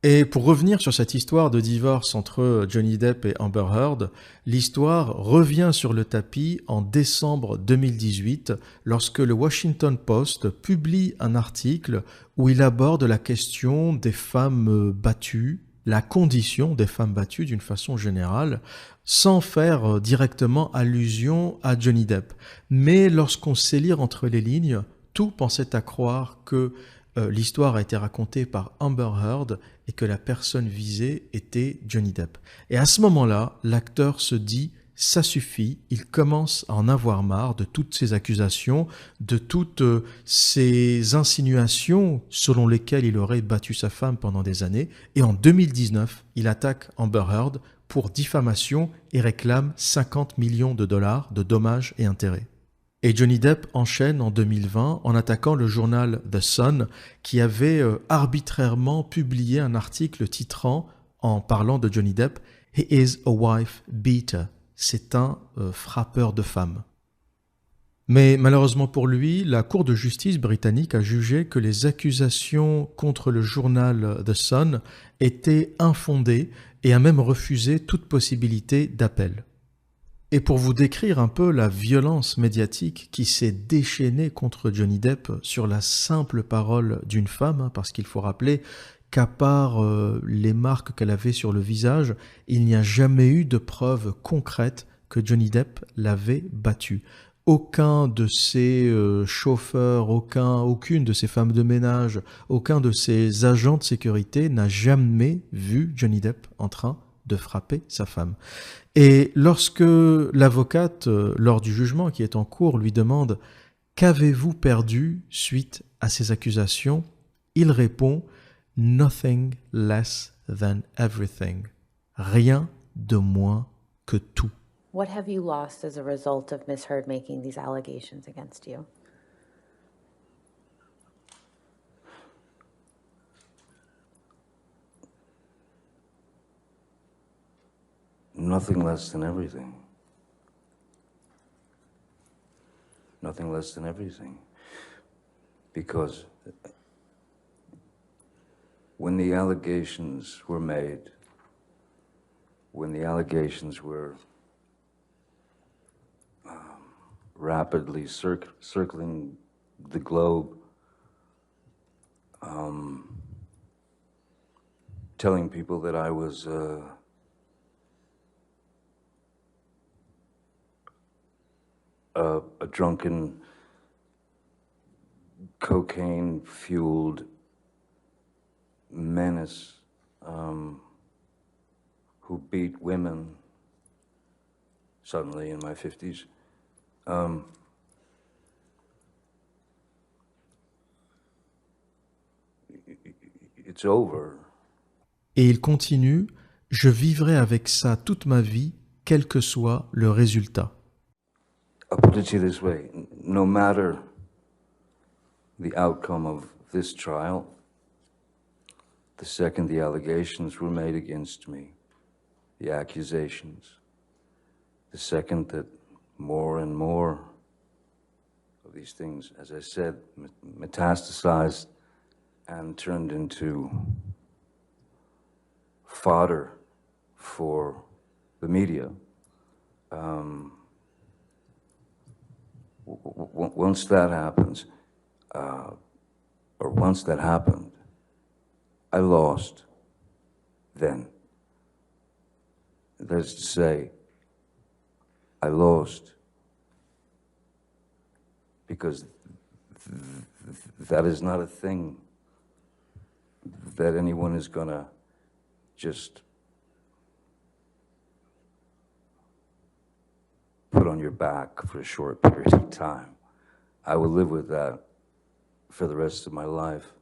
Et pour revenir sur cette histoire de divorce entre Johnny Depp et Amber Heard, l'histoire revient sur le tapis en décembre 2018 lorsque le Washington Post publie un article où il aborde la question des femmes battues, la condition des femmes battues d'une façon générale, sans faire directement allusion à Johnny Depp. Mais lorsqu'on sait lire entre les lignes, tout pensait à croire que l'histoire a été racontée par Amber Heard et que la personne visée était Johnny Depp. Et à ce moment-là, l'acteur se dit ça suffit, il commence à en avoir marre de toutes ces accusations, de toutes ces insinuations selon lesquelles il aurait battu sa femme pendant des années. Et en 2019, il attaque Amber Heard pour diffamation et réclame 50 millions de dollars de dommages et intérêts. Et Johnny Depp enchaîne en 2020 en attaquant le journal The Sun qui avait arbitrairement publié un article titrant, en parlant de Johnny Depp, « He is a wife beater ». C'est un frappeur de femmes. Mais malheureusement pour lui, la Cour de justice britannique a jugé que les accusations contre le journal The Sun étaient infondées et a même refusé toute possibilité d'appel. Et pour vous décrire un peu la violence médiatique qui s'est déchaînée contre Johnny Depp sur la simple parole d'une femme, parce qu'il faut rappeler qu'à part les marques qu'elle avait sur le visage, il n'y a jamais eu de preuve concrète que Johnny Depp l'avait battue. Aucun de ses chauffeurs, aucune de ses femmes de ménage, aucun de ses agents de sécurité n'a jamais vu Johnny Depp en train de frapper sa femme. Et lorsque l'avocate, lors du jugement qui est en cours, lui demande « Qu'avez-vous perdu suite à ces accusations ?» il répond « Nothing less than everything ». Rien de moins que tout. What have you lost as a result of Miss Heard making these allegations against you? Nothing less than everything. Nothing less than everything. Because when the allegations were made, when the allegations were rapidly circling the globe, telling people that I was a drunken, cocaine-fueled menace who beat women suddenly in my 50s. It's over. Et il continue « Je vivrai avec ça toute ma vie, quel que soit le résultat. » I'll put it to you this way. No matter the outcome of this trial, the second the allegations were made against me, the accusations, the second that more and more of these things, as I said, metastasized and turned into fodder for the media, once that happens, or once that happened, I lost then. That is to say, I lost because that is not a thing that anyone is gonna just put on your back for a short period of time. I will live with that for the rest of my life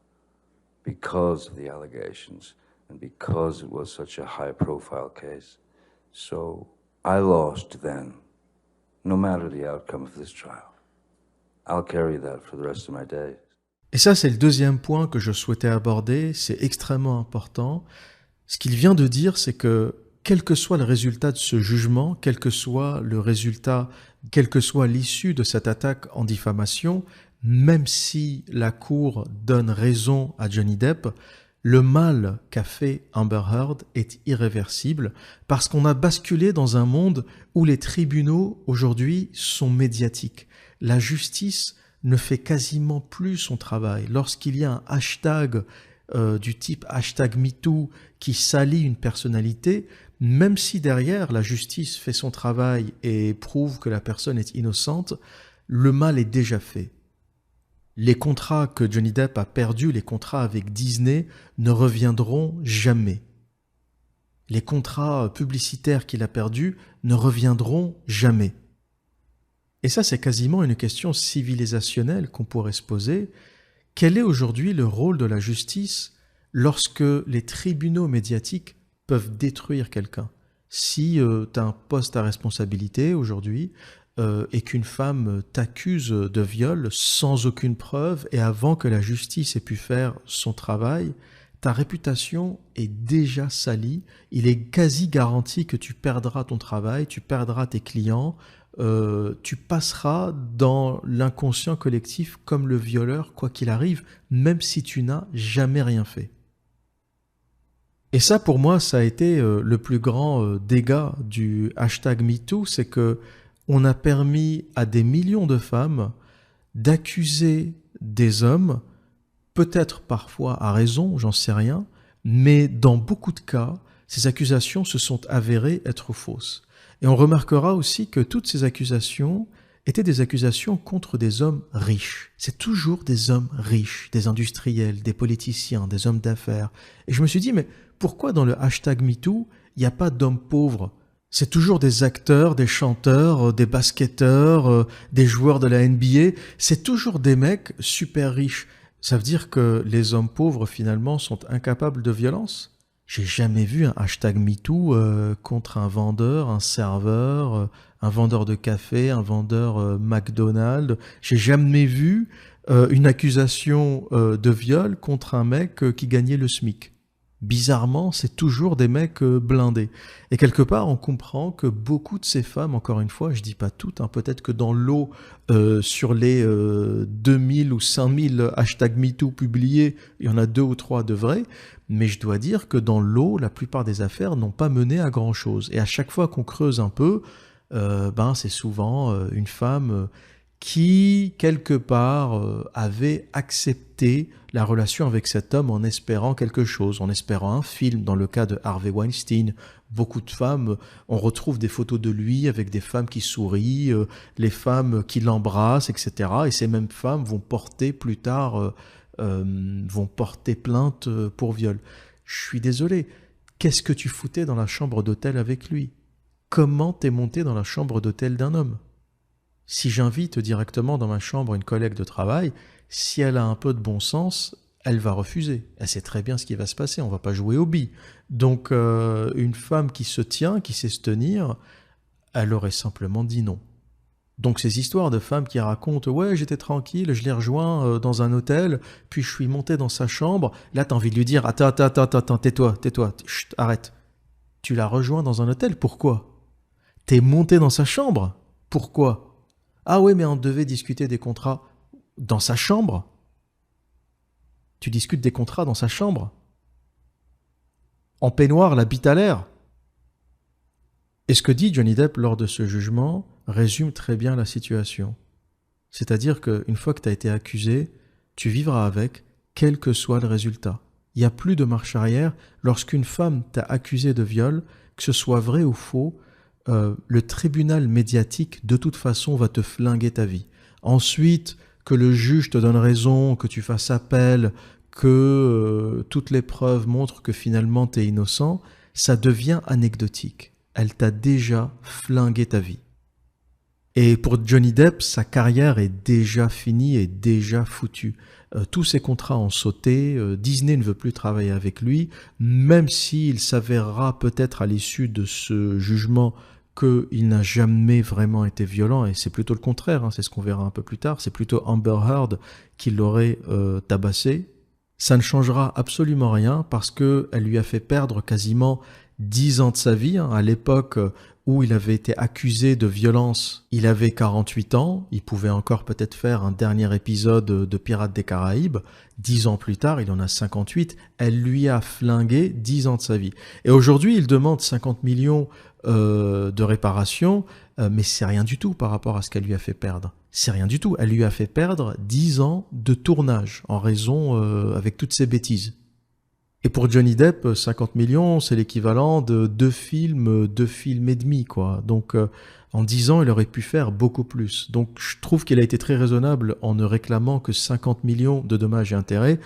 because of the allegations and because it was such a high-profile case. So I lost then, no matter the outcome of this trial. I'll carry that for the rest of my days. Et ça, c'est le deuxième point que je souhaitais aborder, c'est extrêmement important. Ce qu'il vient de dire, c'est que quel que soit le résultat de ce jugement, quel que soit le résultat, quelle que soit l'issue de cette attaque en diffamation, même si la Cour donne raison à Johnny Depp, Le mal qu'a fait Amber Heard est irréversible parce qu'on a basculé dans un monde où les tribunaux aujourd'hui sont médiatiques. La justice ne fait quasiment plus son travail. Lorsqu'il y a un hashtag du type hashtag MeToo qui salit une personnalité, même si derrière la justice fait son travail et prouve que la personne est innocente, le mal est déjà fait. Les contrats que Johnny Depp a perdus, les contrats avec Disney, ne reviendront jamais. Les contrats publicitaires qu'il a perdus ne reviendront jamais. Et ça, c'est quasiment une question civilisationnelle qu'on pourrait se poser. Quel est aujourd'hui le rôle de la justice lorsque les tribunaux médiatiques peuvent détruire quelqu'un? Si tu as un poste à responsabilité aujourd'hui et qu'une femme t'accuse de viol sans aucune preuve et avant que la justice ait pu faire son travail, ta réputation est déjà salie. Il est quasi garanti que tu perdras ton travail, tu perdras tes clients, tu passeras dans l'inconscient collectif comme le violeur, quoi qu'il arrive, même si tu n'as jamais rien fait. Et ça, pour moi, ça a été le plus grand dégât du hashtag MeToo, c'est que on a permis à des millions de femmes d'accuser des hommes, peut-être parfois à raison, j'en sais rien, mais dans beaucoup de cas, ces accusations se sont avérées être fausses. Et on remarquera aussi que toutes ces accusations étaient des accusations contre des hommes riches. C'est toujours des hommes riches, des industriels, des politiciens, des hommes d'affaires. Et je me suis dit, mais pourquoi dans le hashtag MeToo, il n'y a pas d'hommes pauvres ? C'est toujours des acteurs, des chanteurs, des basketteurs, des joueurs de la NBA. C'est toujours des mecs super riches. Ça veut dire que les hommes pauvres, finalement, sont incapables de violence ? J'ai jamais vu un hashtag MeToo contre un vendeur, un serveur, un vendeur de café, un vendeur McDonald's. J'ai jamais vu une accusation de viol contre un mec qui gagnait le SMIC. Bizarrement, c'est toujours des mecs blindés. Et quelque part, on comprend que beaucoup de ces femmes, encore une fois, je dis pas toutes, hein, peut-être que dans l'eau, sur les 2000 ou 5000 hashtags MeToo publiés, il y en a 2 ou 3 de vrais, mais je dois dire que dans l'eau, la plupart des affaires n'ont pas mené à grand-chose. Et à chaque fois qu'on creuse un peu, c'est souvent une femme qui, quelque part, avait accepté la relation avec cet homme en espérant quelque chose, en espérant un film. Dans le cas de Harvey Weinstein, beaucoup de femmes, on retrouve des photos de lui avec des femmes qui sourient, les femmes qui l'embrassent, etc. Et ces mêmes femmes vont porter plus tard, vont porter plainte pour viol. Je suis désolé, qu'est-ce que tu foutais dans la chambre d'hôtel avec lui? Comment t'es monté dans la chambre d'hôtel d'un homme? Si j'invite directement dans ma chambre une collègue de travail, si elle a un peu de bon sens, elle va refuser. Elle sait très bien ce qui va se passer, on va pas jouer aux billes. Donc une femme qui se tient, qui sait se tenir, elle aurait simplement dit non. Donc ces histoires de femmes qui racontent « Ouais, j'étais tranquille, je l'ai rejoint dans un hôtel, puis je suis monté dans sa chambre. » Là, t'as envie de lui dire « Attends, tais-toi, chut, arrête. Tu l'as rejoint dans un hôtel, pourquoi? T'es monté dans sa chambre, pourquoi? Ah ouais, mais on devait discuter des contrats dans sa chambre. Tu discutes des contrats dans sa chambre. En peignoir, la bite à l'air. » Et ce que dit Johnny Depp lors de ce jugement résume très bien la situation. C'est-à-dire qu'une fois que tu as été accusé, tu vivras avec, quel que soit le résultat. Il n'y a plus de marche arrière lorsqu'une femme t'a accusé de viol, que ce soit vrai ou faux. Le tribunal médiatique, de toute façon, va te flinguer ta vie. Ensuite, que le juge te donne raison, que tu fasses appel, que toutes les preuves montrent que finalement tu es innocent, ça devient anecdotique. Elle t'a déjà flingué ta vie. Et pour Johnny Depp, sa carrière est déjà finie et déjà foutue. Tous ses contrats ont sauté, Disney ne veut plus travailler avec lui, même s'il s'avérera peut-être à l'issue de ce jugement qu'il n'a jamais vraiment été violent, et c'est plutôt le contraire, hein, c'est ce qu'on verra un peu plus tard, c'est plutôt Amber Heard qui l'aurait tabassé. Ça ne changera absolument rien parce qu'elle lui a fait perdre quasiment 10 ans de sa vie, hein, à l'époque où il avait été accusé de violence. Il avait 48 ans, il pouvait encore peut-être faire un dernier épisode de Pirates des Caraïbes. 10 ans plus tard, il en a 58, elle lui a flingué 10 ans de sa vie. Et aujourd'hui, il demande 50 millions de réparation, mais c'est rien du tout par rapport à ce qu'elle lui a fait perdre. C'est rien du tout. Elle lui a fait perdre 10 ans de tournage en raison avec toutes ces bêtises. Et pour Johnny Depp, 50 millions, c'est l'équivalent de 2 films et demi, quoi. Donc, en 10 ans, il aurait pu faire beaucoup plus. Donc, je trouve qu'il a été très raisonnable en ne réclamant que 50 millions de dommages et intérêts.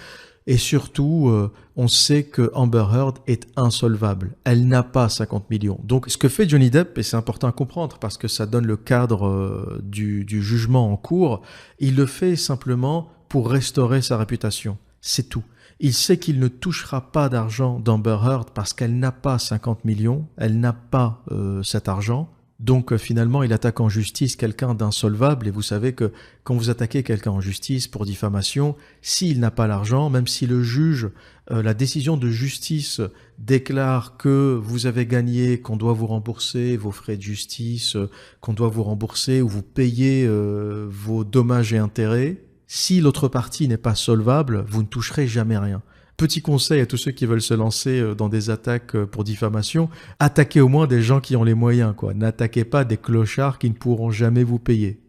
Et surtout, on sait que Amber Heard est insolvable. Elle n'a pas 50 millions. Donc, ce que fait Johnny Depp, et c'est important à comprendre parce que ça donne le cadre du jugement en cours, il le fait simplement pour restaurer sa réputation. C'est tout. Il sait qu'il ne touchera pas d'argent d'Amber Heard parce qu'elle n'a pas 50 millions, elle n'a pas cet argent. Donc finalement, il attaque en justice quelqu'un d'insolvable. Et vous savez que quand vous attaquez quelqu'un en justice pour diffamation, s'il n'a pas l'argent, même si le juge, la décision de justice déclare que vous avez gagné, qu'on doit vous rembourser vos frais de justice, qu'on doit vous rembourser ou vous payer vos dommages et intérêts, si l'autre partie n'est pas solvable, vous ne toucherez jamais rien. Petit conseil à tous ceux qui veulent se lancer dans des attaques pour diffamation, attaquez au moins des gens qui ont les moyens, quoi. N'attaquez pas des clochards qui ne pourront jamais vous payer.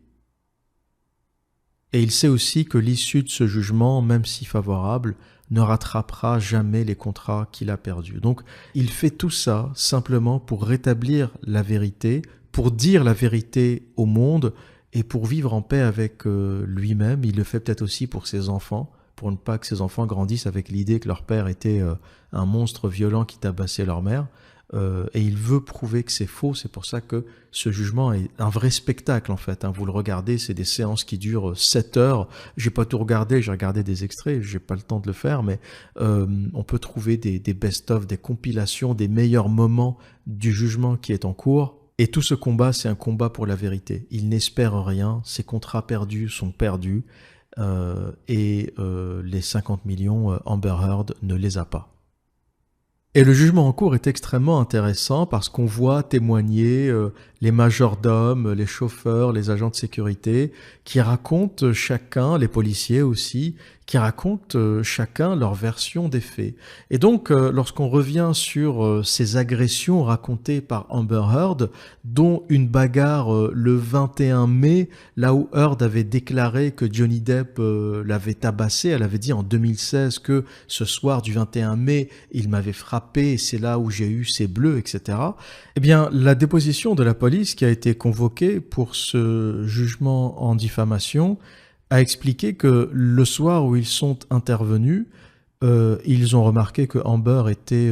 Et il sait aussi que l'issue de ce jugement, même si favorable, ne rattrapera jamais les contrats qu'il a perdus. Donc, il fait tout ça simplement pour rétablir la vérité, pour dire la vérité au monde, et pour vivre en paix avec lui-même. Il le fait peut-être aussi pour ses enfants, pour ne pas que ses enfants grandissent avec l'idée que leur père était un monstre violent qui tabassait leur mère. Et il veut prouver que c'est faux. C'est pour ça que ce jugement est un vrai spectacle, en fait. Vous le regardez, c'est des séances qui durent 7 heures. J'ai pas tout regardé, j'ai regardé des extraits, j'ai pas le temps de le faire, mais on peut trouver des best-of, des compilations, des meilleurs moments du jugement qui est en cours. Et tout ce combat, c'est un combat pour la vérité. Il n'espère rien, ses contrats perdus sont perdus, et les 50 millions, Amber Heard ne les a pas. Et le jugement en cours est extrêmement intéressant parce qu'on voit témoigner les majordomes, les chauffeurs, les agents de sécurité qui racontent chacun, les policiers aussi, qui racontent chacun leur version des faits. Et donc, lorsqu'on revient sur ces agressions racontées par Amber Heard, dont une bagarre le 21 mai, là où Heard avait déclaré que Johnny Depp l'avait tabassé, elle avait dit en 2016 que ce soir du 21 mai, il m'avait frappé, et c'est là où j'ai eu ces bleus, etc. Eh bien, la déposition de la police qui a été convoquée pour ce jugement en diffamation a expliqué que le soir où ils sont intervenus, ils ont remarqué que Amber était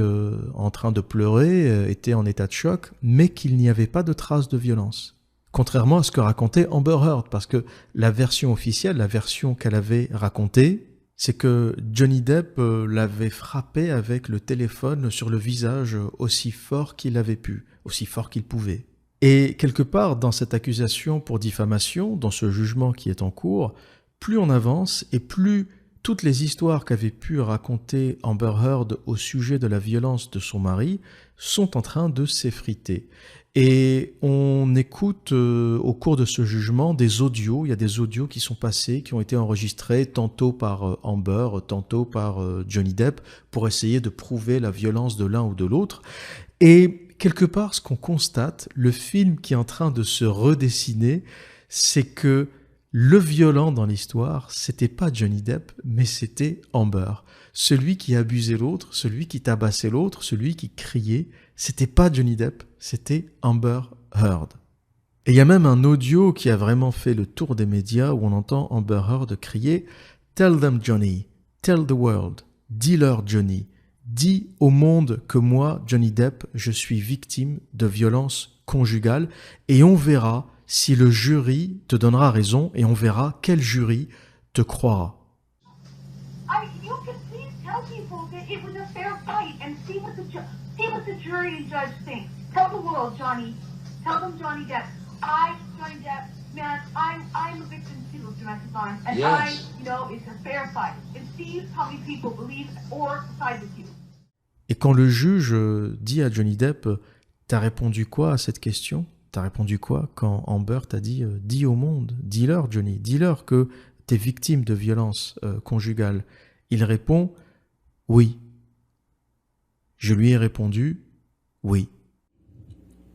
en train de pleurer, était en état de choc, mais qu'il n'y avait pas de traces de violence. Contrairement à ce que racontait Amber Heard, parce que la version officielle, la version qu'elle avait racontée, c'est que Johnny Depp l'avait frappé avec le téléphone sur le visage aussi fort qu'il avait pu, aussi fort qu'il pouvait. Et quelque part, dans cette accusation pour diffamation, dans ce jugement qui est en cours, plus on avance et plus toutes les histoires qu'avait pu raconter Amber Heard au sujet de la violence de son mari sont en train de s'effriter. Et on écoute au cours de ce jugement des audios, il y a des audios qui sont passés, qui ont été enregistrés tantôt par Amber, tantôt par Johnny Depp, pour essayer de prouver la violence de l'un ou de l'autre. Et quelque part, ce qu'on constate, le film qui est en train de se redessiner, c'est que le violent dans l'histoire, c'était pas Johnny Depp, mais c'était Amber. Celui qui abusait l'autre, celui qui tabassait l'autre, celui qui criait, c'était pas Johnny Depp, c'était Amber Heard. Et il y a même un audio qui a vraiment fait le tour des médias où on entend Amber Heard crier « Tell them Johnny, tell the world, dis-leur Johnny, dis au monde que moi, Johnny Depp, je suis victime de violences conjugales et on verra si le jury te donnera raison et on verra quel jury te croira. » You can please tell people that it was a fair fight and see what the jury and judge think. Tell the world, Johnny. Tell them Johnny Depp. Johnny Depp, man, I'm a victim too of domestic violence, and yes. It's a fair fight. And see how many people believe or side with you. Et quand le juge dit à Johnny Depp « T'as répondu quoi à cette question? T'as répondu quoi quand Amber t'a dit dis au monde, dis-leur Johnny, dis-leur que t'es victime de violences conjugales. Il répond oui. Je lui ai répondu oui.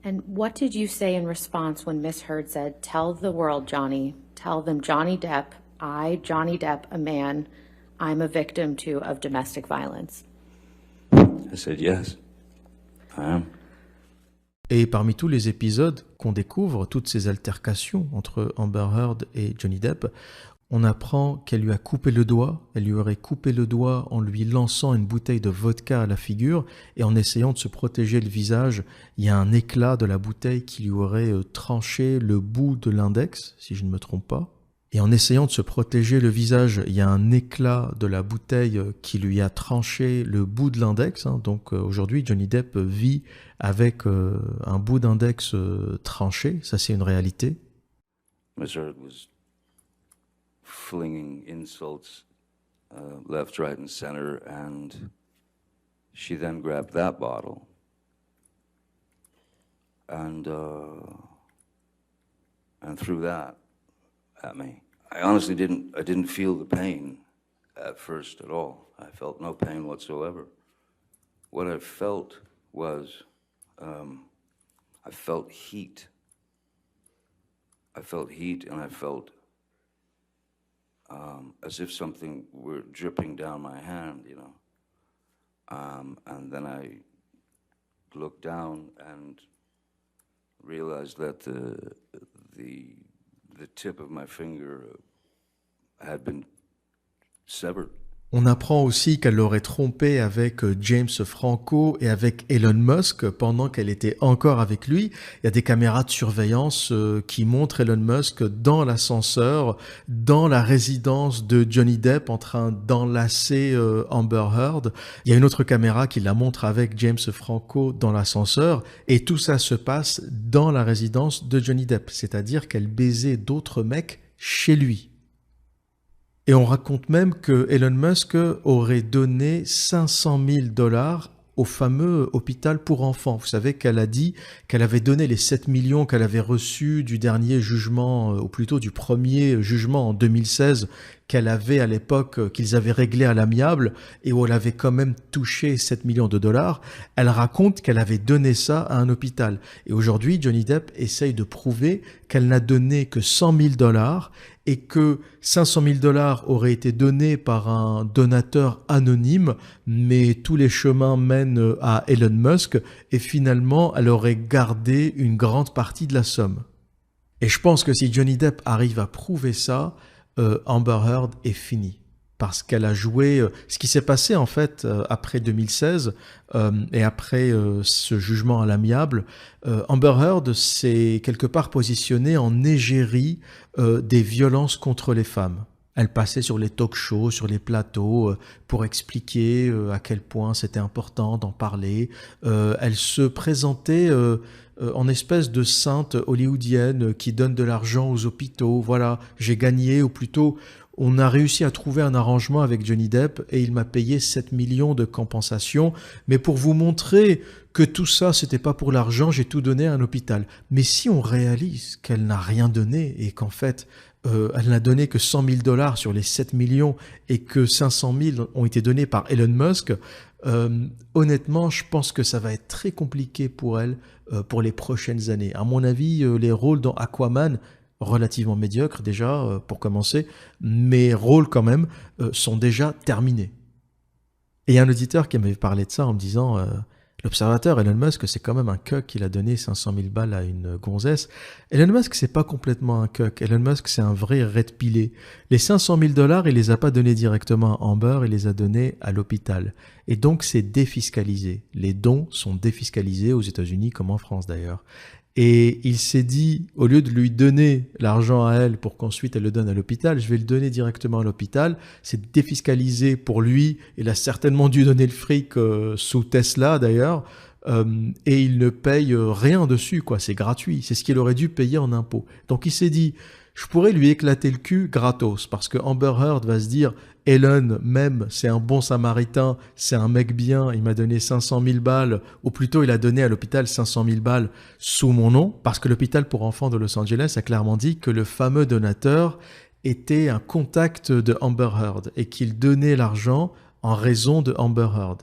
And what did you say in response when Miss Heard said, "Tell the world, Johnny, tell them Johnny Depp, I, Johnny Depp, a man, I'm a victim too of domestic violence"? I said, yes, I am. Et parmi tous les épisodes qu'on découvre, toutes ces altercations entre Amber Heard et Johnny Depp, on apprend qu'elle lui a coupé le doigt, elle lui aurait coupé le doigt en lui lançant une bouteille de vodka à la figure et en essayant de se protéger le visage, il y a un éclat de la bouteille qui lui aurait tranché le bout de l'index, si je ne me trompe pas. Et en essayant de se protéger le visage, il y a un éclat de la bouteille qui lui a tranché le bout de l'index. Donc aujourd'hui, Johnny Depp vit avec un bout d'index tranché, ça c'est une réalité. Miss Heard was flinging insults left, right, and center, and she then grabbed that bottle and threw that at me. I honestly didn't feel the pain at first at all. I felt no pain whatsoever. What I felt was, I felt heat. I felt heat, and I felt as if something were dripping down my hand, you know. And then I looked down and realized that the tip of my finger had been severed. On apprend aussi qu'elle l'aurait trompé avec James Franco et avec Elon Musk pendant qu'elle était encore avec lui. Il y a des caméras de surveillance qui montrent Elon Musk dans l'ascenseur, dans la résidence de Johnny Depp en train d'enlacer Amber Heard. Il y a une autre caméra qui la montre avec James Franco dans l'ascenseur et tout ça se passe dans la résidence de Johnny Depp, c'est-à-dire qu'elle baisait d'autres mecs chez lui. Et on raconte même que Elon Musk aurait donné 500 000 $ au fameux hôpital pour enfants. Vous savez qu'elle a dit qu'elle avait donné les 7 millions qu'elle avait reçus du dernier jugement, ou plutôt du premier jugement en 2016, qu'elle avait à l'époque, qu'ils avaient réglé à l'amiable, et où elle avait quand même touché 7 millions de $. Elle raconte qu'elle avait donné ça à un hôpital. Et aujourd'hui, Johnny Depp essaye de prouver qu'elle n'a donné que 100 000 $ et que 500 000 $ auraient été donnés par un donateur anonyme, mais tous les chemins mènent à Elon Musk, et finalement, elle aurait gardé une grande partie de la somme. Et je pense que si Johnny Depp arrive à prouver ça, Amber Heard est finie. Parce qu'elle a joué... ce qui s'est passé en fait après 2016 et après ce jugement à l'amiable, Amber Heard s'est quelque part positionnée en égérie des violences contre les femmes. Elle passait sur les talk-shows, sur les plateaux pour expliquer à quel point c'était important d'en parler. Elle se présentait en espèce de sainte hollywoodienne qui donne de l'argent aux hôpitaux. Voilà, j'ai gagné, ou plutôt... On a réussi à trouver un arrangement avec Johnny Depp et il m'a payé 7 millions de compensation. Mais pour vous montrer que tout ça, c'était pas pour l'argent, j'ai tout donné à un hôpital. Mais si on réalise qu'elle n'a rien donné et qu'en fait, elle n'a donné que 100 000 $ sur les 7 millions et que 500 000 ont été donnés par Elon Musk, honnêtement, je pense que ça va être très compliqué pour elle pour les prochaines années. À mon avis, les rôles dans Aquaman, relativement médiocres déjà pour commencer, mais rôles quand même sont déjà terminés. Et il y a un auditeur qui m'avait parlé de ça en me disant l'observateur Elon Musk, c'est quand même un cuck, il a donné 500 000 balles à une gonzesse. Elon Musk, c'est pas complètement un cuck. Elon Musk, c'est un vrai red pilé. Les 500 000 $, il les a pas donnés directement à Amber, il les a donnés à l'hôpital. Et donc, c'est défiscalisé. Les dons sont défiscalisés aux États-Unis comme en France d'ailleurs. Et il s'est dit, au lieu de lui donner l'argent à elle pour qu'ensuite elle le donne à l'hôpital, je vais le donner directement à l'hôpital. C'est défiscalisé pour lui. Il a certainement dû donner le fric sous Tesla d'ailleurs. Et il ne paye rien dessus, quoi. C'est gratuit. C'est ce qu'il aurait dû payer en impôts. Donc il s'est dit, je pourrais lui éclater le cul gratos, parce que Amber Heard va se dire, Elon, même, c'est un bon samaritain, c'est un mec bien, il m'a donné 500 000 balles, ou plutôt il a donné à l'hôpital 500 000 balles sous mon nom, parce que l'hôpital pour enfants de Los Angeles a clairement dit que le fameux donateur était un contact de Amber Heard, et qu'il donnait l'argent en raison de Amber Heard.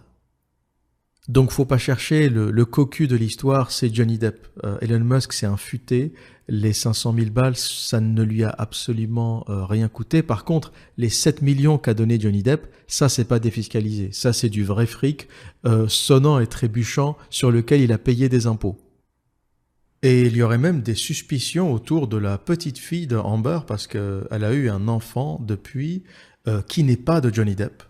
Donc faut pas chercher, le cocu de l'histoire, c'est Johnny Depp. Elon Musk, c'est un futé. Les 500 000 balles, ça ne lui a absolument rien coûté. Par contre, les 7 millions qu'a donné Johnny Depp, ça c'est pas défiscalisé. Ça c'est du vrai fric, sonnant et trébuchant, sur lequel il a payé des impôts. Et il y aurait même des suspicions autour de la petite fille de Amber, parce qu'elle a eu un enfant depuis, qui n'est pas de Johnny Depp.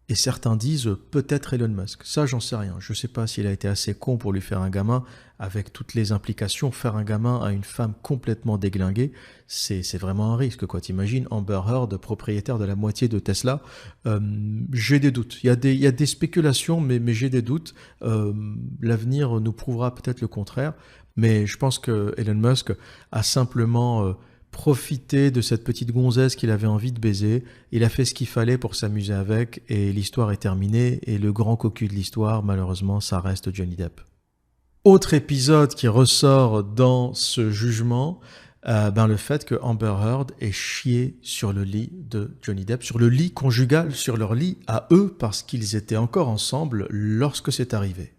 Et certains disent peut-être Elon Musk. Ça, j'en sais rien. Je sais pas s'il a été assez con pour lui faire un gamin, avec toutes les implications. Faire un gamin à une femme complètement déglinguée, c'est vraiment un risque, quoi. T'imagines Amber Heard, propriétaire de la moitié de Tesla. J'ai des doutes. Il y a des spéculations, mais j'ai des doutes. L'avenir nous prouvera peut-être le contraire. Mais je pense que Elon Musk a simplement profiter de cette petite gonzesse qu'il avait envie de baiser. Il a fait ce qu'il fallait pour s'amuser avec, et l'histoire est terminée, et le grand cocu de l'histoire, malheureusement, ça reste Johnny Depp. Autre épisode qui ressort dans ce jugement, le fait que Amber Heard ait chié sur le lit de Johnny Depp, sur le lit conjugal, sur leur lit à eux, parce qu'ils étaient encore ensemble lorsque c'est arrivé.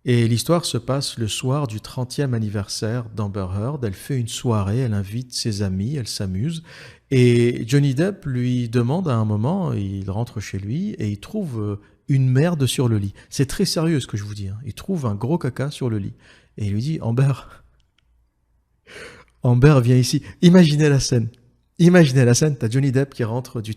Et l'histoire se passe le soir du 30e anniversaire d'Amber Heard. Elle fait une soirée, elle invite ses amis, elle s'amuse. Et Johnny Depp lui demande à un moment, il rentre chez lui et il trouve une merde sur le lit. C'est très sérieux ce que je vous dis. Il trouve un gros caca sur le lit. Et il lui dit, Amber, viens ici. Imaginez la scène. T'as Johnny Depp qui rentre du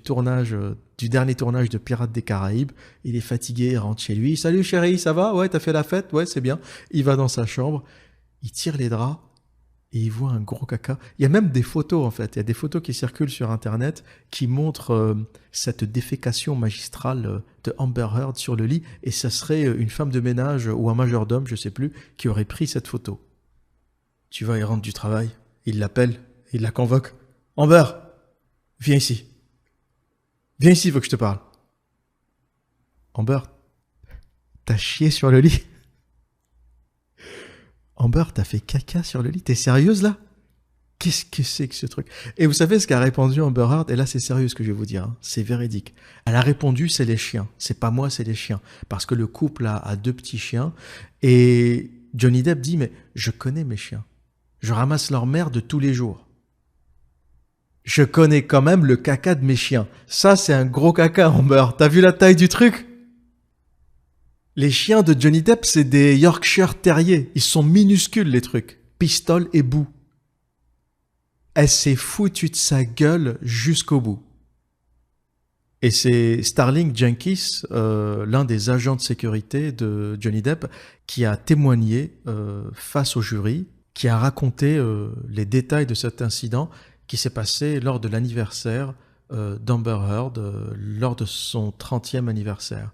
dernier tournage de Pirates des Caraïbes. Il est fatigué, il rentre chez lui. Salut chérie, ça va? Ouais, t'as fait la fête? Ouais, c'est bien. Il va dans sa chambre, il tire les draps et il voit un gros caca. Il y a même des photos en fait. Il y a des photos qui circulent sur Internet qui montrent cette défécation magistrale de Amber Heard sur le lit. Et ça serait une femme de ménage ou un majordome, je sais plus, qui aurait pris cette photo. Tu vois, il rentre du travail, il l'appelle, il la convoque. Amber, viens ici. Viens ici, faut que je te parle. Amber, t'as chié sur le lit? Amber, t'as fait caca sur le lit? T'es sérieuse là? Qu'est-ce que c'est que ce truc? Et vous savez ce qu'a répondu Amber Heard? Et là, c'est sérieux ce que je vais vous dire. C'est véridique. Elle a répondu, c'est les chiens. C'est pas moi, c'est les chiens. Parce que le couple a 2 petits chiens. Et Johnny Depp dit, mais je connais mes chiens. Je ramasse leur merde tous les jours. Je connais quand même le caca de mes chiens. Ça, c'est un gros caca, Amber. T'as vu la taille du truc? Les chiens de Johnny Depp, c'est des Yorkshire Terriers. Ils sont minuscules, les trucs. Pistole et bout. Elle s'est foutue de sa gueule jusqu'au bout. Et c'est Starling Jenkins, l'un des agents de sécurité de Johnny Depp, qui a témoigné face au jury, qui a raconté les détails de cet incident qui s'est passé lors de l'anniversaire d'Amber Heard, lors de son 30e anniversaire.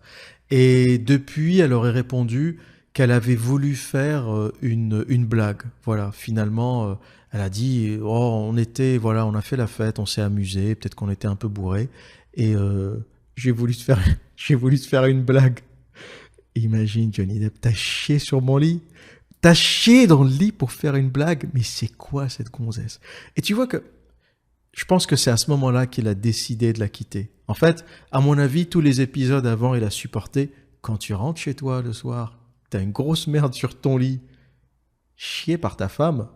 Et depuis, elle aurait répondu qu'elle avait voulu faire une blague. Voilà, finalement, elle a dit « Oh, on a fait la fête, on s'est amusé, peut-être qu'on était un peu bourré, et j'ai voulu te faire une blague. » Imagine, Johnny Depp, t'as chié sur mon lit? T'as chié dans le lit pour faire une blague? Mais c'est quoi cette gonzesse? Et tu vois que je pense que c'est à ce moment-là qu'il a décidé de la quitter. En fait, à mon avis, tous les épisodes avant, il a supporté. Quand tu rentres chez toi le soir, t'as une grosse merde sur ton lit, chier par ta femme,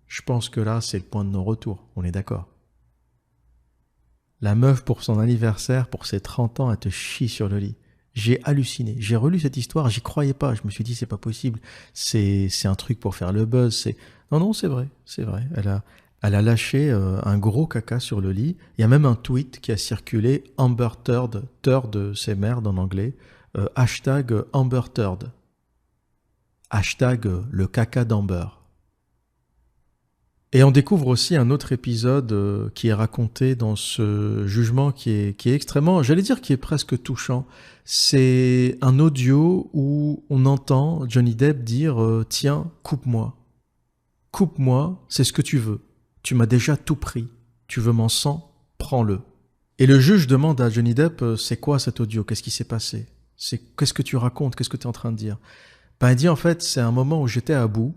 je pense que là, c'est le point de non-retour. On est d'accord. La meuf, pour son anniversaire, pour ses 30 ans, elle te chie sur le lit. J'ai halluciné. J'ai relu cette histoire, j'y croyais pas. Je me suis dit, c'est pas possible. C'est un truc pour faire le buzz. Non, c'est vrai. Elle a lâché un gros caca sur le lit. Il y a même un tweet qui a circulé, Amber Turd, Turd c'est merde en anglais, hashtag Amber Turd, hashtag le caca d'Amber. Et on découvre aussi un autre épisode qui est raconté dans ce jugement qui est extrêmement, j'allais dire qui est presque touchant. C'est un audio où on entend Johnny Depp dire « Tiens, coupe-moi, c'est ce que tu veux. Tu m'as déjà tout pris. Tu veux mon sang? Prends-le. » Et le juge demande à Johnny Depp, c'est quoi cet audio? Qu'est-ce qui s'est passé? Qu'est-ce que tu racontes? Qu'est-ce que tu es en train de dire? Ben, il dit, en fait, c'est un moment où j'étais à bout,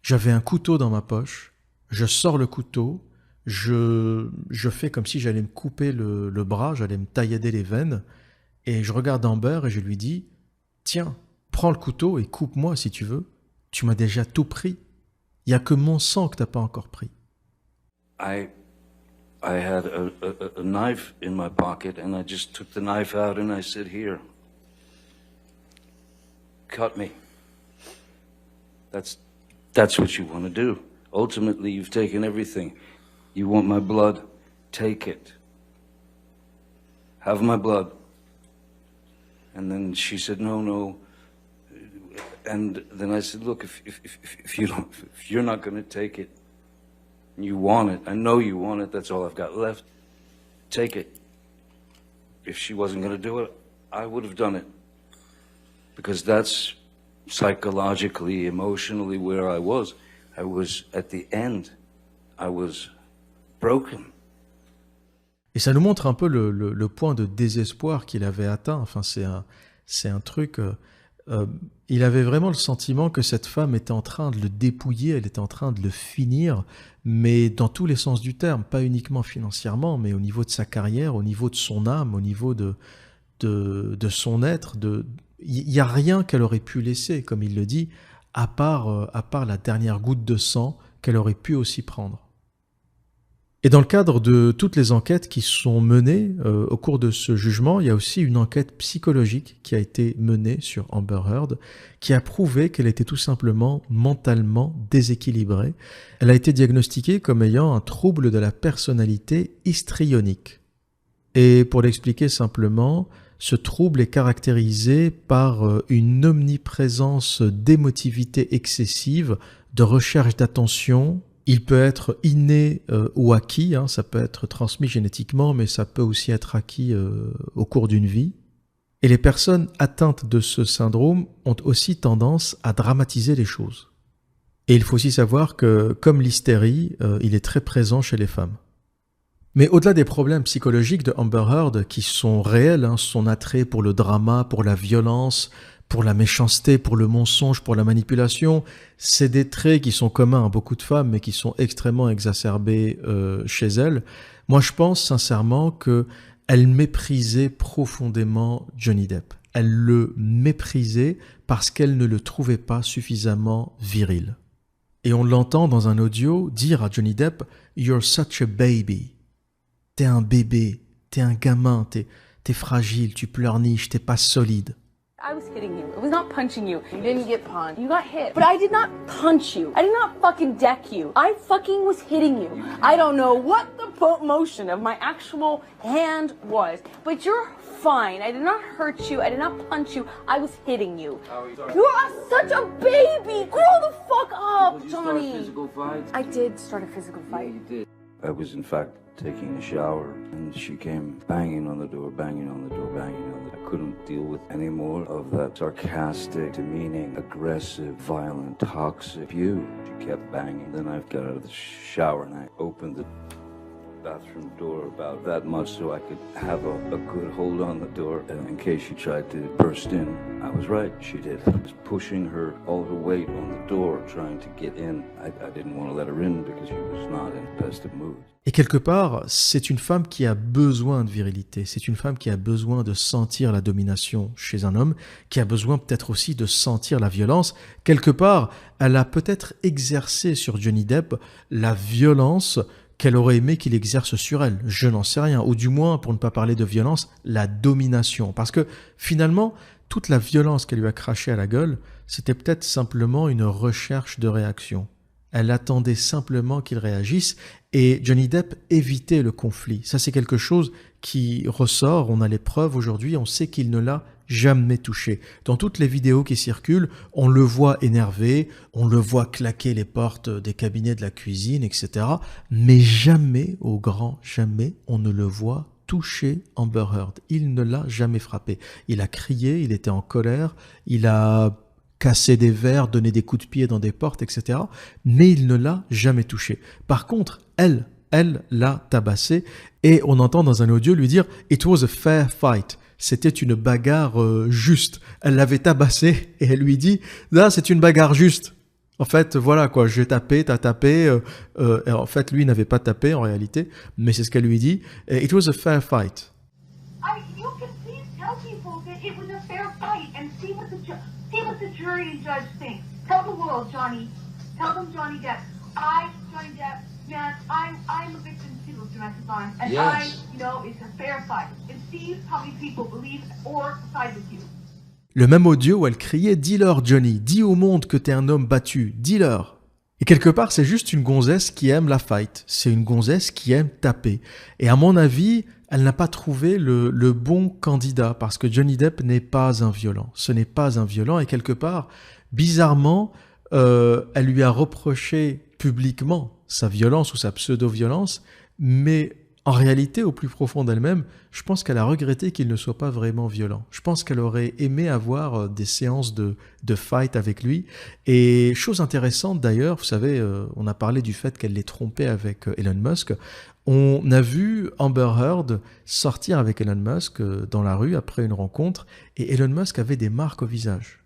j'avais un couteau dans ma poche, je sors le couteau, je fais comme si j'allais me couper le bras, j'allais me taillader les veines, et je regarde Amber et je lui dis, tiens, prends le couteau et coupe-moi si tu veux, tu m'as déjà tout pris, il n'y a que mon sang que tu n'as pas encore pris. I had a knife in my pocket, and I just took the knife out and I said, "Here, cut me." That's what you want to do. Ultimately, you've taken everything. You want my blood? Take it. Have my blood. And then she said, "No." And then I said, "Look, if you're not going to take it, you want it. I know you want it. That's all I've got left. Take it." If she wasn't going to do it, I would have done it. Because that's psychologically, emotionally where I was. I was at the end. I was broken. Et ça nous montre un peu le point de désespoir qu'il avait atteint. Enfin, c'est un truc... il avait vraiment le sentiment que cette femme était en train de le dépouiller, elle était en train de le finir, mais dans tous les sens du terme, pas uniquement financièrement, mais au niveau de sa carrière, au niveau de son âme, au niveau de son être. Il n'y a rien qu'elle aurait pu laisser, comme il le dit, à part la dernière goutte de sang qu'elle aurait pu aussi prendre. Et dans le cadre de toutes les enquêtes qui sont menées au cours de ce jugement, il y a aussi une enquête psychologique qui a été menée sur Amber Heard, qui a prouvé qu'elle était tout simplement mentalement déséquilibrée. Elle a été diagnostiquée comme ayant un trouble de la personnalité histrionique. Et pour l'expliquer simplement, ce trouble est caractérisé par une omniprésence d'émotivité excessive, de recherche d'attention. Il peut être inné ou acquis, ça peut être transmis génétiquement, mais ça peut aussi être acquis au cours d'une vie. Et les personnes atteintes de ce syndrome ont aussi tendance à dramatiser les choses. Et il faut aussi savoir que, comme l'hystérie, il est très présent chez les femmes. Mais au-delà des problèmes psychologiques de Amber Heard, qui sont réels, son attrait pour le drama, pour la violence, pour la méchanceté, pour le mensonge, pour la manipulation, c'est des traits qui sont communs à beaucoup de femmes, mais qui sont extrêmement exacerbés chez elle. Moi, je pense sincèrement qu'elle méprisait profondément Johnny Depp. Elle le méprisait parce qu'elle ne le trouvait pas suffisamment viril. Et on l'entend dans un audio dire à Johnny Depp « You're such a baby ». T'es un bébé, t'es un gamin, t'es fragile, tu pleurniches, t'es pas solide. I was hitting you. It was not punching you. You didn't get punched. You got hit. But I did not punch you. I did not fucking deck you. I fucking was hitting you. I don't know what the motion of my actual hand was, but you're fine. I did not hurt you. I did not punch you. I was hitting you. You are such a baby. Grow the fuck up, Johnny. Physical fights? I did start a physical fight. You did. I was in fact taking a shower and she came banging on the door, banging on the door, banging on the door. I couldn't deal with any more of that sarcastic, demeaning, aggressive, violent, toxic view. She kept banging. Then I got out of the shower and I opened the bathroom door about that much so I could have a good hold on the door in case she tried to burst in. I was right, she did. I was pushing her, all her weight on the door, trying to get in. I didn't want to let her in because she was not in the best of moods. Et quelque part, c'est une femme qui a besoin de virilité, c'est une femme qui a besoin de sentir la domination chez un homme, qui a besoin peut-être aussi de sentir la violence. Quelque part, elle a peut-être exercé sur Johnny Depp la violence qu'elle aurait aimé qu'il exerce sur elle. Je n'en sais rien. Ou du moins, pour ne pas parler de violence, la domination. Parce que finalement, toute la violence qu'elle lui a crachée à la gueule, c'était peut-être simplement une recherche de réaction. Elle attendait simplement qu'il réagisse et Johnny Depp évitait le conflit. Ça, c'est quelque chose qui ressort. On a les preuves aujourd'hui. On sait qu'il ne l'a jamais touché. Dans toutes les vidéos qui circulent, on le voit énervé, on le voit claquer les portes des cabinets de la cuisine, etc. Mais jamais, au grand jamais, on ne le voit toucher Amber Heard. Il ne l'a jamais frappé. Il a crié, il était en colère, il a casser des verres, donner des coups de pied dans des portes, etc. Mais il ne l'a jamais touchée. Par contre, elle l'a tabassée et on entend dans un audio lui dire « It was a fair fight ». C'était une bagarre juste. Elle l'avait tabassée et elle lui dit « Là, c'est une bagarre juste ». En fait, voilà quoi, j'ai tapé, t'as tapé. En fait, lui n'avait pas tapé en réalité, mais c'est ce qu'elle lui dit. It was a fair fight. You can please tell people that it was a fair fight and see what the jury and judge think. Tell the world, Johnny. Tell them Johnny Depp. Johnny Depp, man, I'm a victim too of domestic violence, and Yes. it's a fair fight. And see how many people believe or side with you. Le même audio où elle criait « Dis-leur, Johnny, dis au monde que t'es un homme battu, dis-leur ». Et quelque part, c'est juste une gonzesse qui aime la fight. C'est une gonzesse qui aime taper. Et à mon avis, elle n'a pas trouvé le bon candidat parce que Johnny Depp n'est pas un violent. Ce n'est pas un violent et quelque part, bizarrement, elle lui a reproché publiquement sa violence ou sa pseudo-violence, mais en réalité, au plus profond d'elle-même, je pense qu'elle a regretté qu'il ne soit pas vraiment violent. Je pense qu'elle aurait aimé avoir des séances de fight avec lui. Et chose intéressante d'ailleurs, vous savez, on a parlé du fait qu'elle l'ait trompé avec Elon Musk. On a vu Amber Heard sortir avec Elon Musk dans la rue après une rencontre et Elon Musk avait des marques au visage.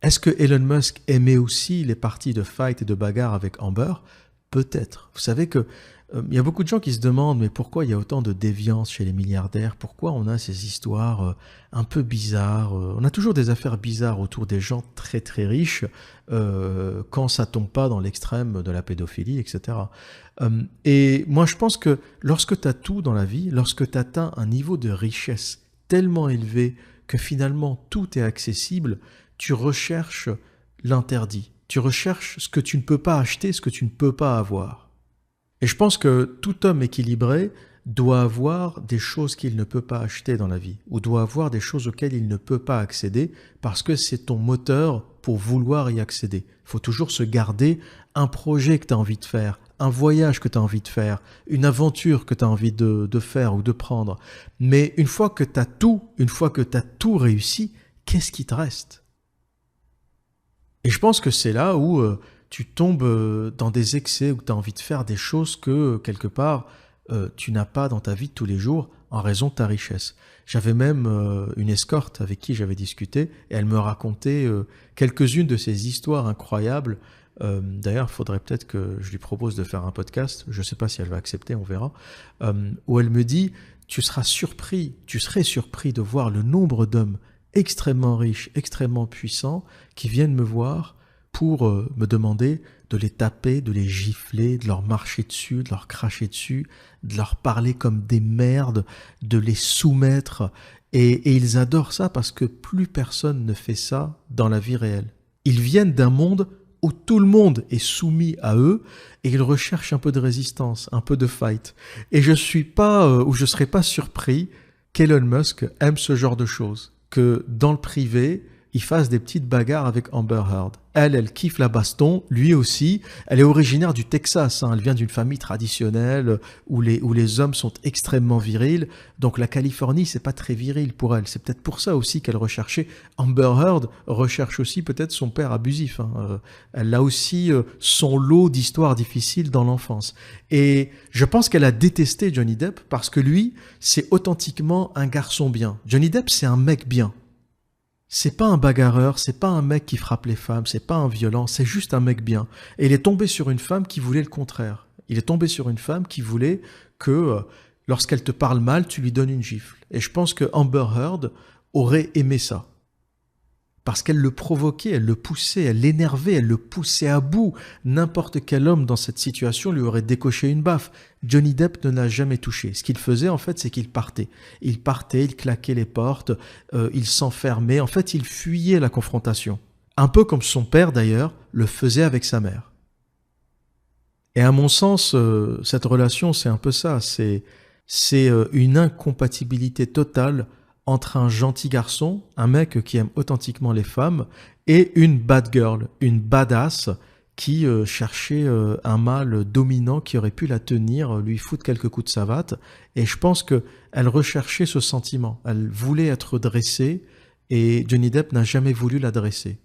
Est-ce que Elon Musk aimait aussi les parties de fight et de bagarre avec Amber ? Peut-être. Vous savez que il y a beaucoup de gens qui se demandent mais pourquoi il y a autant de déviance chez les milliardaires ? Pourquoi on a ces histoires un peu bizarres ? On a toujours des affaires bizarres autour des gens très très riches quand ça tombe pas dans l'extrême de la pédophilie, etc. Et moi je pense que lorsque tu as tout dans la vie, lorsque tu atteins un niveau de richesse tellement élevé que finalement tout est accessible, tu recherches l'interdit. Tu recherches ce que tu ne peux pas acheter, ce que tu ne peux pas avoir. Et je pense que tout homme équilibré doit avoir des choses qu'il ne peut pas acheter dans la vie, ou doit avoir des choses auxquelles il ne peut pas accéder, parce que c'est ton moteur pour vouloir y accéder. Il faut toujours se garder un projet que tu as envie de faire, un voyage que tu as envie de faire, une aventure que tu as envie de faire ou de prendre. Mais une fois que tu as tout réussi, qu'est-ce qui te reste ? Et je pense que c'est là où tu tombes dans des excès, où tu as envie de faire des choses que, quelque part, tu n'as pas dans ta vie de tous les jours en raison de ta richesse. J'avais même une escorte avec qui j'avais discuté et elle me racontait quelques-unes de ces histoires incroyables. D'ailleurs, il faudrait peut-être que je lui propose de faire un podcast. Je ne sais pas si elle va accepter, on verra. Où elle me dit, tu serais surpris de voir le nombre d'hommes extrêmement riches, extrêmement puissants, qui viennent me voir pour me demander de les taper, de les gifler, de leur marcher dessus, de leur cracher dessus, de leur parler comme des merdes, de les soumettre. Et ils adorent ça parce que plus personne ne fait ça dans la vie réelle. Ils viennent d'un monde où tout le monde est soumis à eux et ils recherchent un peu de résistance, un peu de fight. Et je serais pas surpris qu'Elon Musk aime ce genre de choses. Que dans le privé, il fasse des petites bagarres avec Amber Heard. Elle kiffe la baston, lui aussi. Elle est originaire du Texas, hein. Elle vient d'une famille traditionnelle où les hommes sont extrêmement virils. Donc la Californie, c'est pas très viril pour elle. C'est peut-être pour ça aussi qu'elle recherchait. Amber Heard recherche aussi peut-être son père abusif, hein. Elle a aussi son lot d'histoires difficiles dans l'enfance. Et je pense qu'elle a détesté Johnny Depp parce que lui, c'est authentiquement un garçon bien. Johnny Depp, c'est un mec bien. C'est pas un bagarreur, c'est pas un mec qui frappe les femmes, c'est pas un violent, c'est juste un mec bien. Et il est tombé sur une femme qui voulait le contraire. Il est tombé sur une femme qui voulait que lorsqu'elle te parle mal, tu lui donnes une gifle. Et je pense que Amber Heard aurait aimé ça. Parce qu'elle le provoquait, elle le poussait, elle l'énervait, elle le poussait à bout. N'importe quel homme dans cette situation lui aurait décoché une baffe. Johnny Depp ne l'a jamais touché. Ce qu'il faisait, en fait, c'est qu'il partait. Il partait, il claquait les portes, il s'enfermait. En fait, il fuyait la confrontation. Un peu comme son père, d'ailleurs, le faisait avec sa mère. Et à mon sens, cette relation, c'est un peu ça. C'est une incompatibilité totale entre un gentil garçon, un mec qui aime authentiquement les femmes, et une bad girl, une badass qui cherchait un mâle dominant qui aurait pu la tenir, lui foutre quelques coups de savate. Et je pense qu'elle recherchait ce sentiment. Elle voulait être dressée et Johnny Depp n'a jamais voulu la dresser.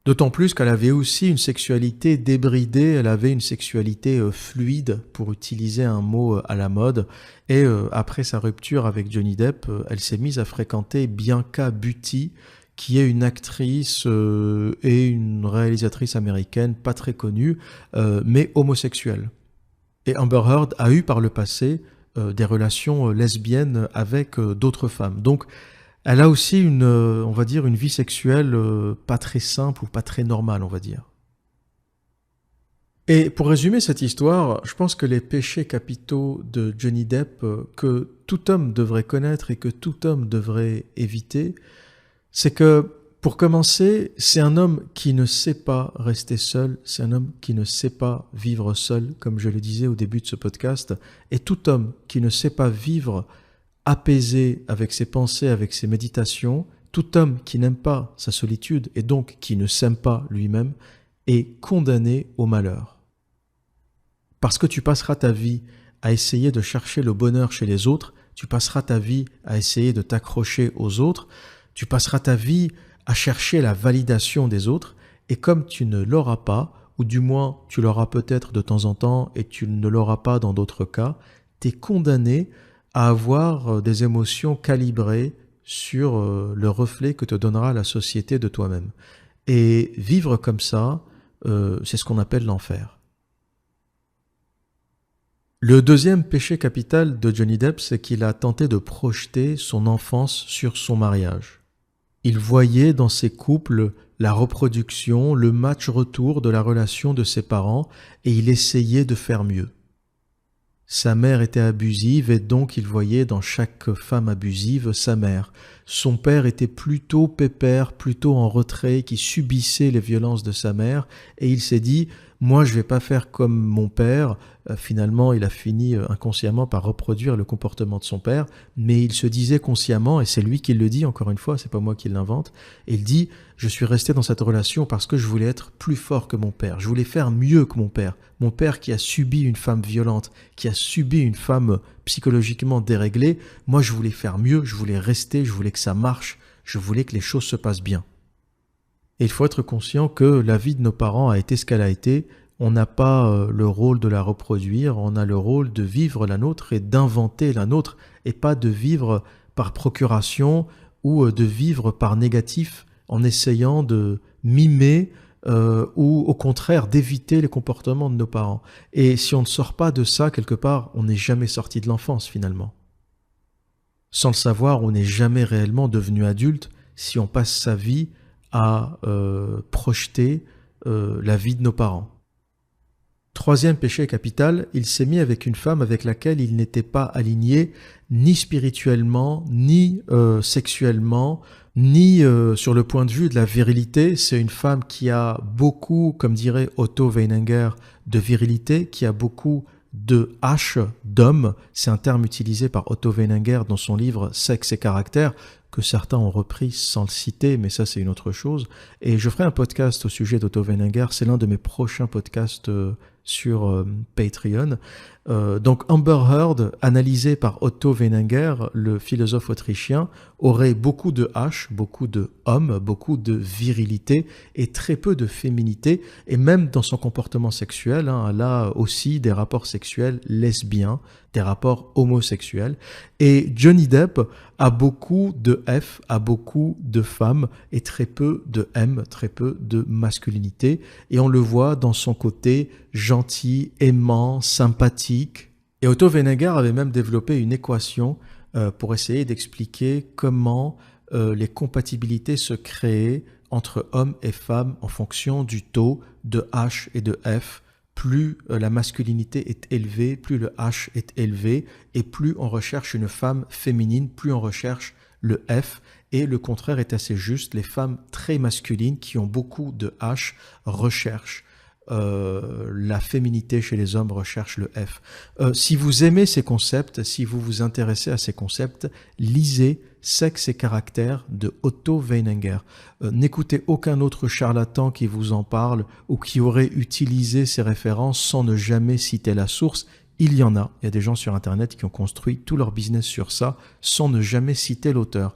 D'autant plus qu'elle avait aussi une sexualité débridée, elle avait une sexualité fluide, pour utiliser un mot à la mode. Et après sa rupture avec Johnny Depp, elle s'est mise à fréquenter Bianca Butti, qui est une actrice et une réalisatrice américaine pas très connue, mais homosexuelle. Et Amber Heard a eu par le passé des relations lesbiennes avec d'autres femmes. Donc, elle a aussi on va dire, une vie sexuelle pas très simple ou pas très normale, on va dire. Et pour résumer cette histoire, je pense que les péchés capitaux de Johnny Depp que tout homme devrait connaître et que tout homme devrait éviter, c'est que, pour commencer, c'est un homme qui ne sait pas rester seul, c'est un homme qui ne sait pas vivre seul, comme je le disais au début de ce podcast, et tout homme qui ne sait pas vivre apaisé avec ses pensées, avec ses méditations, tout homme qui n'aime pas sa solitude et donc qui ne s'aime pas lui-même est condamné au malheur. Parce que tu passeras ta vie à essayer de chercher le bonheur chez les autres, tu passeras ta vie à essayer de t'accrocher aux autres, tu passeras ta vie à chercher la validation des autres, et comme tu ne l'auras pas, ou du moins tu l'auras peut-être de temps en temps et tu ne l'auras pas dans d'autres cas, tu es condamné à avoir des émotions calibrées sur le reflet que te donnera la société de toi-même. Et vivre comme ça, c'est ce qu'on appelle l'enfer. Le deuxième péché capital de Johnny Depp, c'est qu'il a tenté de projeter son enfance sur son mariage. Il voyait dans ses couples la reproduction, le match retour de la relation de ses parents, et il essayait de faire mieux. Sa mère était abusive et donc il voyait dans chaque femme abusive sa mère. Son père était plutôt pépère, plutôt en retrait, qui subissait les violences de sa mère, et il s'est dit « moi je vais pas faire comme mon père ». Finalement il a fini inconsciemment par reproduire le comportement de son père, mais il se disait consciemment, et c'est lui qui le dit encore une fois, c'est pas moi qui l'invente, et il dit « je suis resté dans cette relation parce que je voulais être plus fort que mon père, je voulais faire mieux que mon père qui a subi une femme violente, qui a subi une femme psychologiquement déréglée, moi je voulais faire mieux, je voulais rester, je voulais que ça marche, je voulais que les choses se passent bien ». Et il faut être conscient que la vie de nos parents a été ce qu'elle a été. On n'a pas le rôle de la reproduire, on a le rôle de vivre la nôtre et d'inventer la nôtre, et pas de vivre par procuration ou de vivre par négatif en essayant de mimer ou au contraire d'éviter les comportements de nos parents. Et si on ne sort pas de ça, quelque part, on n'est jamais sorti de l'enfance finalement. Sans le savoir, on n'est jamais réellement devenu adulte si on passe sa vie à projeter la vie de nos parents. Troisième péché capital, il s'est mis avec une femme avec laquelle il n'était pas aligné ni spirituellement, ni sexuellement, ni sur le point de vue de la virilité. C'est une femme qui a beaucoup, comme dirait Otto Weininger, de virilité, qui a beaucoup de H, d'homme. C'est un terme utilisé par Otto Weininger dans son livre « Sexe et caractère », que certains ont repris sans le citer, mais ça c'est une autre chose. Et je ferai un podcast au sujet d'Otto Weininger, c'est l'un de mes prochains podcasts sur Patreon. Donc Amber Heard, analysée par Otto Weininger, le philosophe autrichien, aurait beaucoup de H, beaucoup de homme, beaucoup de virilité et très peu de féminité. Et même dans son comportement sexuel, elle a aussi des rapports sexuels lesbiens, des rapports homosexuels. Et Johnny Depp a beaucoup de F, a beaucoup de femmes et très peu de M, très peu de masculinité. Et on le voit dans son côté gentil, aimant, sympathique. Et Otto Weininger avait même développé une équation pour essayer d'expliquer comment les compatibilités se créaient entre hommes et femmes en fonction du taux de H et de F. Plus la masculinité est élevée, plus le H est élevé, et plus on recherche une femme féminine, plus on recherche le F, et le contraire est assez juste. Les femmes très masculines qui ont beaucoup de H recherchent la féminité chez les hommes, recherchent le F. Si vous aimez ces concepts, si vous vous intéressez à ces concepts, lisez Sexe et caractère de Otto Weininger. N'écoutez aucun autre charlatan qui vous en parle ou qui aurait utilisé ces références sans ne jamais citer la source. Il y en a. Il y a des gens sur Internet qui ont construit tout leur business sur ça sans ne jamais citer l'auteur.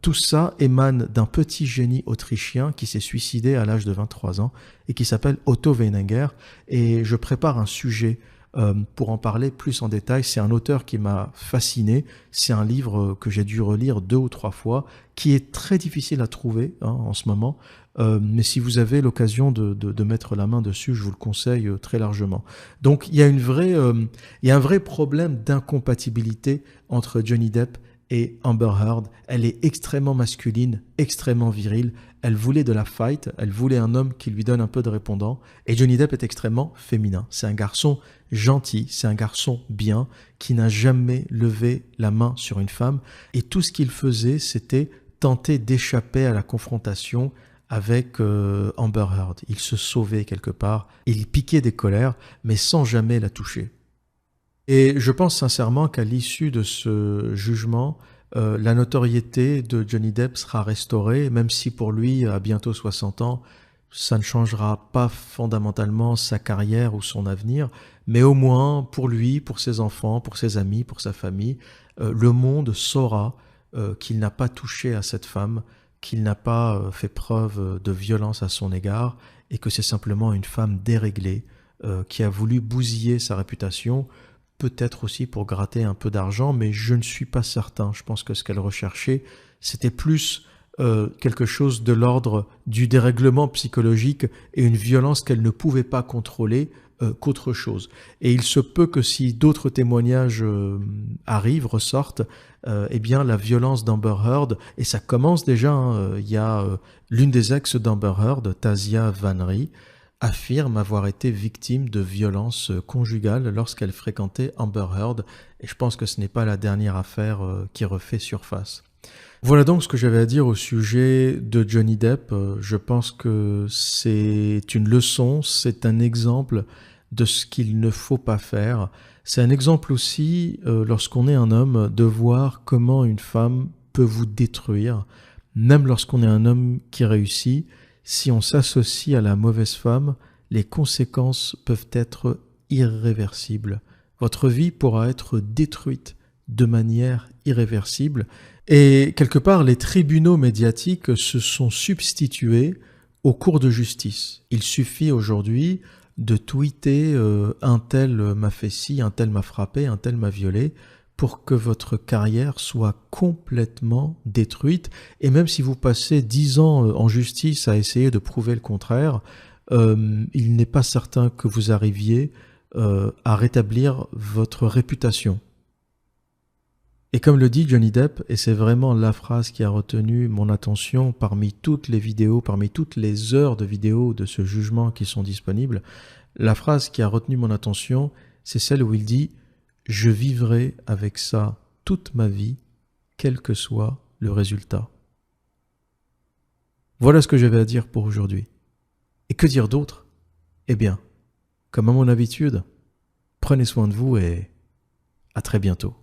Tout ça émane d'un petit génie autrichien qui s'est suicidé à l'âge de 23 ans et qui s'appelle Otto Weininger. Et je prépare un sujet pour en parler plus en détail. C'est un auteur qui m'a fasciné. C'est un livre que j'ai dû relire 2 ou 3 fois, qui est très difficile à trouver en ce moment. Mais si vous avez l'occasion de mettre la main dessus, je vous le conseille très largement. Donc il y a un vrai problème d'incompatibilité entre Johnny Depp et Amber Heard. Elle est extrêmement masculine, extrêmement virile. Elle voulait de la fight, elle voulait un homme qui lui donne un peu de répondant. Et Johnny Depp est extrêmement féminin. C'est un garçon gentil, c'est un garçon bien, qui n'a jamais levé la main sur une femme. Et tout ce qu'il faisait, c'était tenter d'échapper à la confrontation avec Amber Heard. Il se sauvait quelque part, il piquait des colères, mais sans jamais la toucher. Et je pense sincèrement qu'à l'issue de ce jugement, la notoriété de Johnny Depp sera restaurée, même si pour lui, à bientôt 60 ans, ça ne changera pas fondamentalement sa carrière ou son avenir, mais au moins pour lui, pour ses enfants, pour ses amis, pour sa famille, le monde saura qu'il n'a pas touché à cette femme, qu'il n'a pas fait preuve de violence à son égard et que c'est simplement une femme déréglée qui a voulu bousiller sa réputation, peut-être aussi pour gratter un peu d'argent, mais je ne suis pas certain. Je pense que ce qu'elle recherchait, c'était plus quelque chose de l'ordre du dérèglement psychologique et une violence qu'elle ne pouvait pas contrôler qu'autre chose. Et il se peut que si d'autres témoignages ressortent, eh bien la violence d'Amber Heard, et ça commence déjà, il y a l'une des ex d'Amber Heard, Tasia Vanry, affirme avoir été victime de violences conjugales lorsqu'elle fréquentait Amber Heard, et je pense que ce n'est pas la dernière affaire qui refait surface. Voilà donc ce que j'avais à dire au sujet de Johnny Depp. Je pense que c'est une leçon, c'est un exemple de ce qu'il ne faut pas faire. C'est un exemple aussi, lorsqu'on est un homme, de voir comment une femme peut vous détruire, même lorsqu'on est un homme qui réussit. Si on s'associe à la mauvaise femme, les conséquences peuvent être irréversibles. Votre vie pourra être détruite de manière irréversible. Et quelque part, les tribunaux médiatiques se sont substitués aux cours de justice. Il suffit aujourd'hui de tweeter un tel m'a fait ci, un tel m'a frappé, un tel m'a violé, pour que votre carrière soit complètement détruite. Et même si vous passez 10 ans en justice à essayer de prouver le contraire, il n'est pas certain que vous arriviez à rétablir votre réputation. Et comme le dit Johnny Depp, et c'est vraiment la phrase qui a retenu mon attention parmi toutes les vidéos, parmi toutes les heures de vidéos de ce jugement qui sont disponibles, la phrase qui a retenu mon attention, c'est celle où il dit « Je vivrai avec ça toute ma vie, quel que soit le résultat. » Voilà ce que j'avais à dire pour aujourd'hui. Et que dire d'autre? Eh bien, comme à mon habitude, prenez soin de vous et à très bientôt.